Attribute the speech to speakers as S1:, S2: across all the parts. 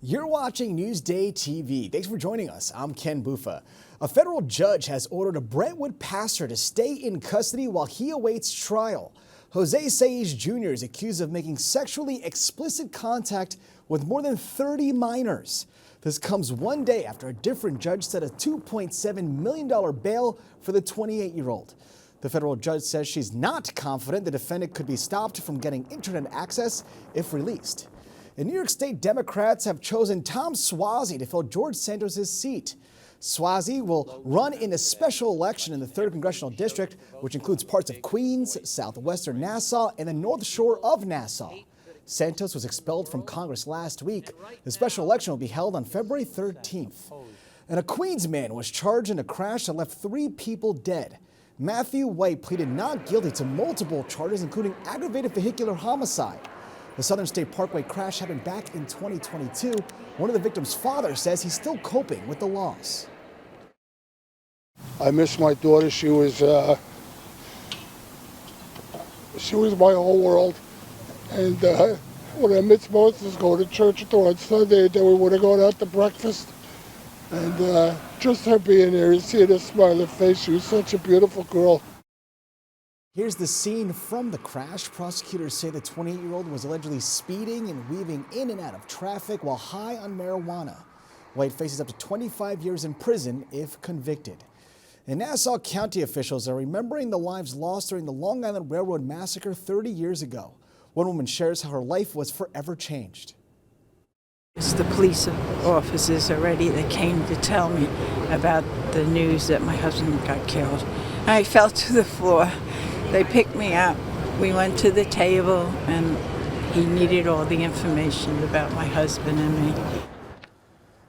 S1: You're watching NewsdayTV. Thanks for joining us. I'm Ken Bufa. A federal judge has ordered a Brentwood pastor to stay in custody while he awaits trial. Jose Sage Jr. is accused of making sexually explicit contact with more than 30 minors. This comes one day after a different judge set a $2.7 million bail for the 28-year-old. The federal judge says she's not confident the defendant could be stopped from getting internet access if released. And New York State Democrats have chosen Tom Suozzi to fill George Santos' seat. Suozzi will run in a special election in the 3rd Congressional District, which includes parts of Queens, southwestern Nassau, and the North Shore of Nassau. Santos was expelled from Congress last week. The special election will be held on February 13th. And a Queens man was charged in a crash that left 3 people dead. Matthew White pleaded not guilty to multiple charges, including aggravated vehicular homicide. The Southern State Parkway crash happened back in 2022. One of the victim's father says he's still coping with the loss.
S2: I miss my daughter. She was my whole world. And what I miss most is going to church with her on Sunday. Then we would have gone out to breakfast. And just her being there and seeing her smiling face, she was such a beautiful girl.
S1: Here's the scene from the crash. Prosecutors say the 28-year-old was allegedly speeding and weaving in and out of traffic while high on marijuana. White faces up to 25 years in prison if convicted. And Nassau County officials are remembering the lives lost during the Long Island Railroad massacre 30 years ago. One woman shares how her life was forever changed.
S3: It's the police officers already that came to tell me about the news that my husband got killed. I fell to the floor. They picked me up. We went to the table, and he needed all the information about my husband and me.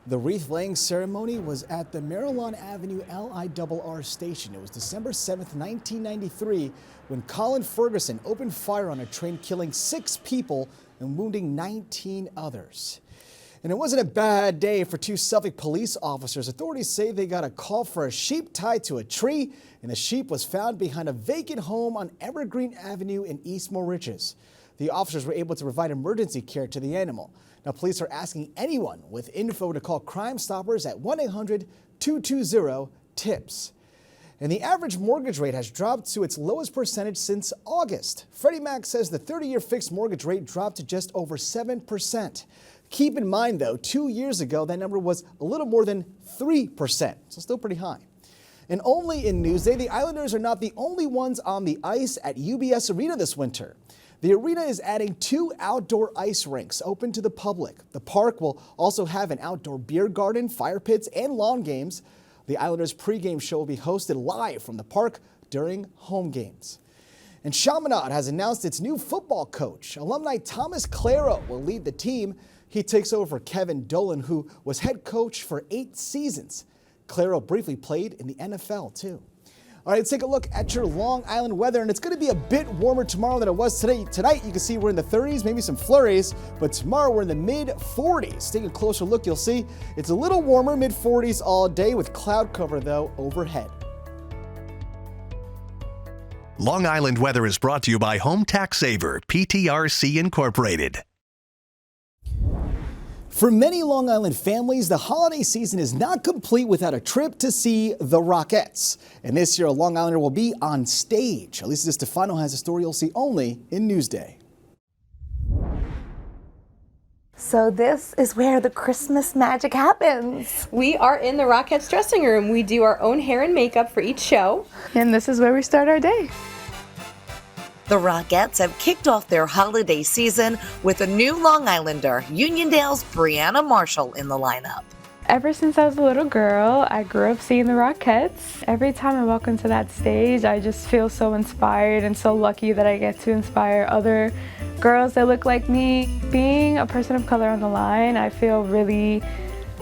S1: The wreath-laying ceremony was at the Maryland Avenue LIRR station. It was December 7th, 1993, when Colin Ferguson opened fire on a train, killing 6 people and wounding 19 others. And it wasn't a bad day for 2 Suffolk police officers. Authorities say they got a call for a sheep tied to a tree, and the sheep was found behind a vacant home on Evergreen Avenue in East Moriches. The officers were able to provide emergency care to the animal. Now, police are asking anyone with info to call Crime Stoppers at 1-800-220-TIPS. And the average mortgage rate has dropped to its lowest percentage since August. Freddie Mac says the 30-year fixed mortgage rate dropped to just over 7%. Keep in mind, though, 2 years ago, that number was a little more than 3%, so still pretty high. And only in Newsday, the Islanders are not the only ones on the ice at UBS Arena this winter. The arena is adding 2 outdoor ice rinks open to the public. The park will also have an outdoor beer garden, fire pits, and lawn games. The Islanders pregame show will be hosted live from the park during home games. And Chaminade has announced its new football coach. Alumni Thomas Claro will lead the team. He takes over for Kevin Dolan, who was head coach for 8 seasons. Claro briefly played in the NFL, too. All right, let's take a look at your Long Island weather, and it's going to be a bit warmer tomorrow than it was today. Tonight, you can see we're in the 30s, maybe some flurries, but tomorrow we're in the mid-40s. Taking a closer look, you'll see it's a little warmer, mid-40s all day with cloud cover, though, overhead.
S4: Long Island weather is brought to you by Home Tax Saver, PTRC Incorporated.
S1: For many Long Island families, the holiday season is not complete without a trip to see the Rockettes. And this year, a Long Islander will be on stage. Elisa DeStefano has a story you'll see only in Newsday.
S5: So this is where the Christmas magic happens.
S6: We are in the Rockettes dressing room. We do our own hair and makeup for each show.
S5: And this is where we start our day.
S7: The Rockettes have kicked off their holiday season with a new Long Islander, Uniondale's Brianna Marshall, in the lineup.
S8: Ever since I was a little girl, I grew up seeing the Rockettes. Every time I walk into that stage, I just feel so inspired and so lucky that I get to inspire other girls that look like me. Being a person of color on the line, I feel really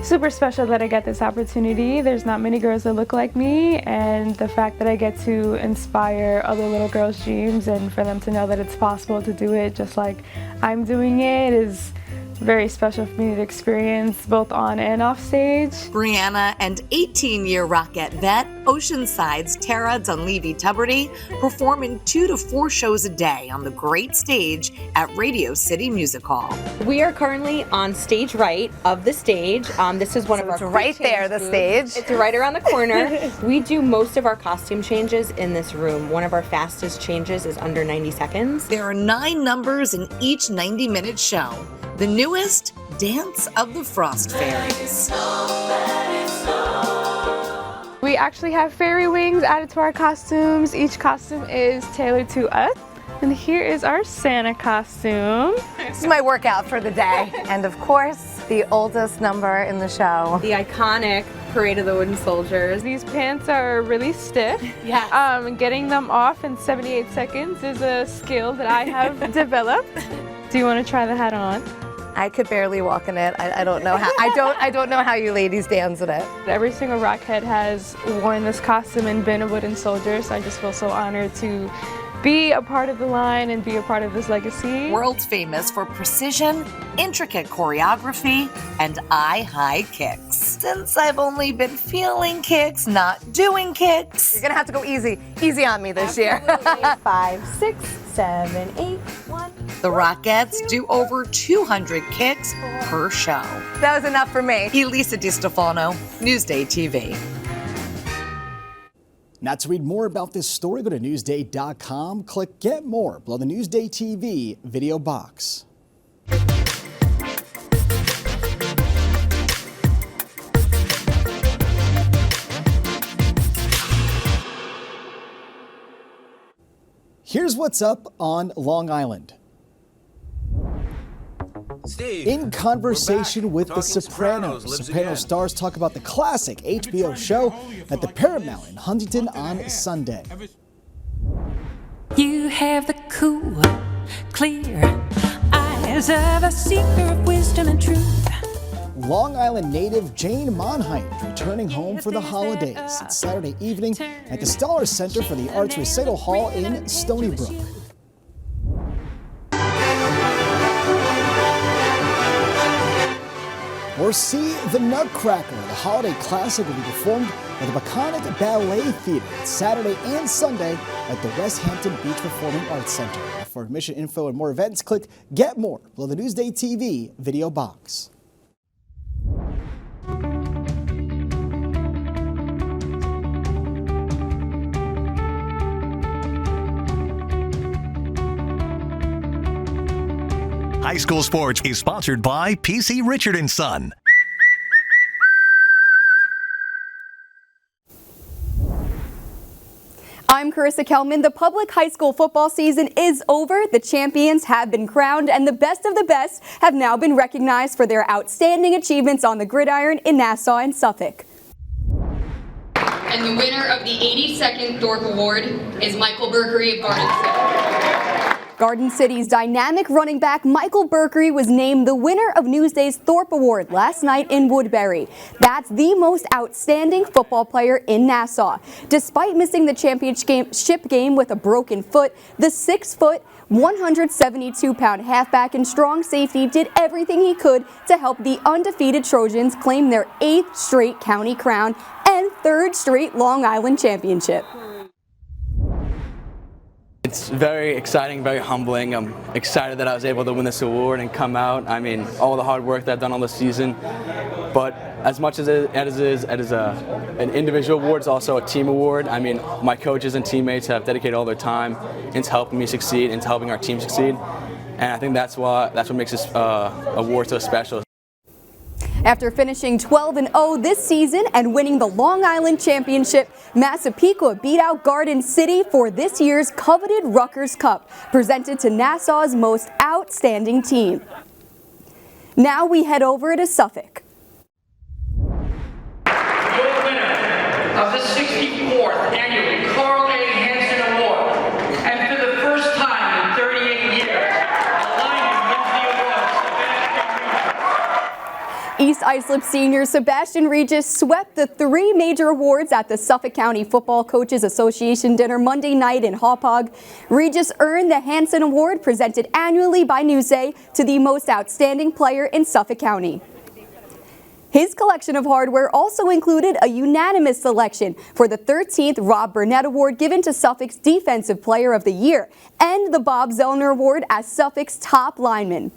S8: super special that I get this opportunity. There's not many girls that look like me, and the fact that I get to inspire other little girls' dreams and for them to know that it's possible to do it just like I'm doing it is very special for me to experience both on and off stage.
S7: Brianna and 18-year Rockette vet, Oceanside's Tara Dunleavy-Tuberty perform in 2 to 4 shows a day on the great stage at Radio City Music Hall.
S6: We are currently on stage right of the stage. This is one of our quick
S5: right
S6: change
S5: there, the
S6: booths.
S5: stage.
S6: It's right around the corner. We do most of our costume changes in this room. One of our fastest changes is under 90 seconds.
S7: There are 9 numbers in each 90-minute show. The newest, Dance of the Frost Fairies.
S8: We actually have fairy wings added to our costumes. Each costume is tailored to us. And here is our Santa costume.
S5: This is my workout for the day. And of course, the oldest number in the show.
S6: The iconic Parade of the Wooden Soldiers.
S8: These pants are really stiff.
S6: Yes.
S8: Getting them off in 78 seconds is a skill that I have developed. Do you want to try the hat on?
S5: I could barely walk in it. I don't know how. I don't know how you ladies dance in it.
S8: Every single Rockhead has worn this costume and been a wooden soldier, so I just feel so honored to be a part of the line and be a part of this legacy.
S7: World famous for precision, intricate choreography, and eye-high kicks. Since I've only been feeling kicks, not doing kicks.
S5: You're gonna have to go easy on me this year.
S6: 5, 6, 7, 8, 1.
S7: The Rockettes do over 200 kicks per show.
S5: That was enough for me.
S7: Elisa DiStefano, Newsday TV.
S1: Now, to read more about this story, go to Newsday.com, click Get More below the Newsday TV video box. Here's what's up on Long Island.
S9: Steve,
S1: In conversation with The Sopranos, Sopranos stars talk about the classic HBO show at the Paramount in Huntington on Sunday.
S10: You have the cool, clear eyes of a seeker of wisdom and truth.
S1: Long Island native Jane Monheim is returning home for the holidays. It's Saturday evening at the Stellar Center for the Arts Recital Hall in Stony Brook. Or see The Nutcracker. The holiday classic will be performed at the Baconic Ballet Theater Saturday and Sunday at the West Hampton Beach Performing Arts Center. For admission info and more events, click Get More below the Newsday TV video box.
S4: High School Sports is sponsored by PC Richard & Son.
S11: I'm Carissa Kelman. The public high school football season is over. The champions have been crowned, and the best of the best have now been recognized for their outstanding achievements on the gridiron in Nassau and Suffolk.
S12: And the winner of the 82nd Thorpe Award is Michael Berkery of Garden City.
S11: Garden City's dynamic running back Michael Berkery was named the winner of Newsday's Thorpe Award last night in Woodbury. That's the most outstanding football player in Nassau. Despite missing the championship game with a broken foot, the 6-foot, 172-pound halfback and strong safety did everything he could to help the undefeated Trojans claim their 8th straight county crown and 3rd straight Long Island championship.
S13: It's very exciting, very humbling. I'm excited that I was able to win this award and come out. I mean, all the hard work that I've done all this season. But as much as it is an individual award, it's also a team award. I mean, my coaches and teammates have dedicated all their time into helping me succeed, into helping our team succeed. And I think that's what makes this award so special.
S11: After finishing 12-0 this season and winning the Long Island Championship, Massapequa beat out Garden City for this year's coveted Rutgers Cup, presented to Nassau's most outstanding team. Now we head over to Suffolk.
S14: Your winner of the 64th Annual Carl A. Hansen Award, and for the first time in 38 years,
S11: East Islip senior Sebastian Regis swept the 3 major awards at the Suffolk County Football Coaches Association dinner Monday night in Hauppauge. Regis earned the Hansen Award, presented annually by Newsday to the most outstanding player in Suffolk County. His collection of hardware also included a unanimous selection for the 13th Rob Burnett Award given to Suffolk's Defensive Player of the Year and the Bob Zellner Award as Suffolk's top lineman.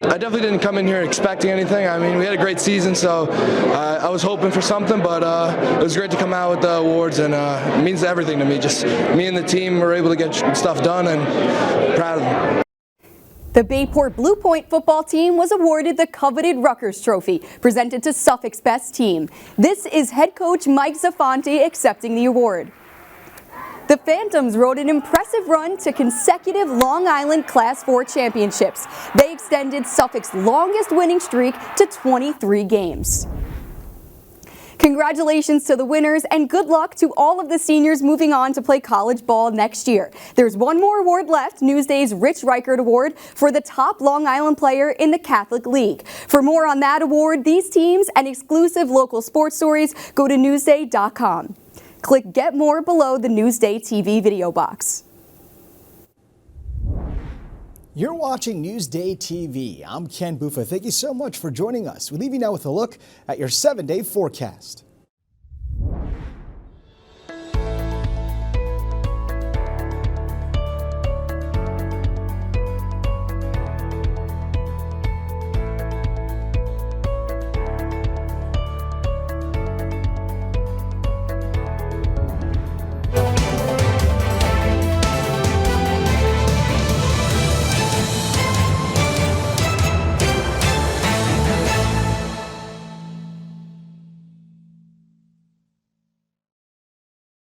S9: I definitely didn't come in here expecting anything. I mean, we had a great season, so I was hoping for something, but it was great to come out with the awards, and it means everything to me. Just me and the team were able to get stuff done, and proud of them.
S11: The Bayport Blue Point football team was awarded the coveted Rutgers Trophy, presented to Suffolk's best team. This is head coach Mike Zaffanti accepting the award. The Phantoms rode an impressive run to consecutive Long Island Class 4 championships. They extended Suffolk's longest winning streak to 23 games. Congratulations to the winners and good luck to all of the seniors moving on to play college ball next year. There's one more award left, Newsday's Rich Reichert Award for the top Long Island player in the Catholic League. For more on that award, these teams, and exclusive local sports stories, go to Newsday.com. Click Get More below the Newsday TV video box.
S1: You're watching Newsday TV. I'm Ken Buffa. Thank you so much for joining us. We leave you now with a look at your 7-day forecast.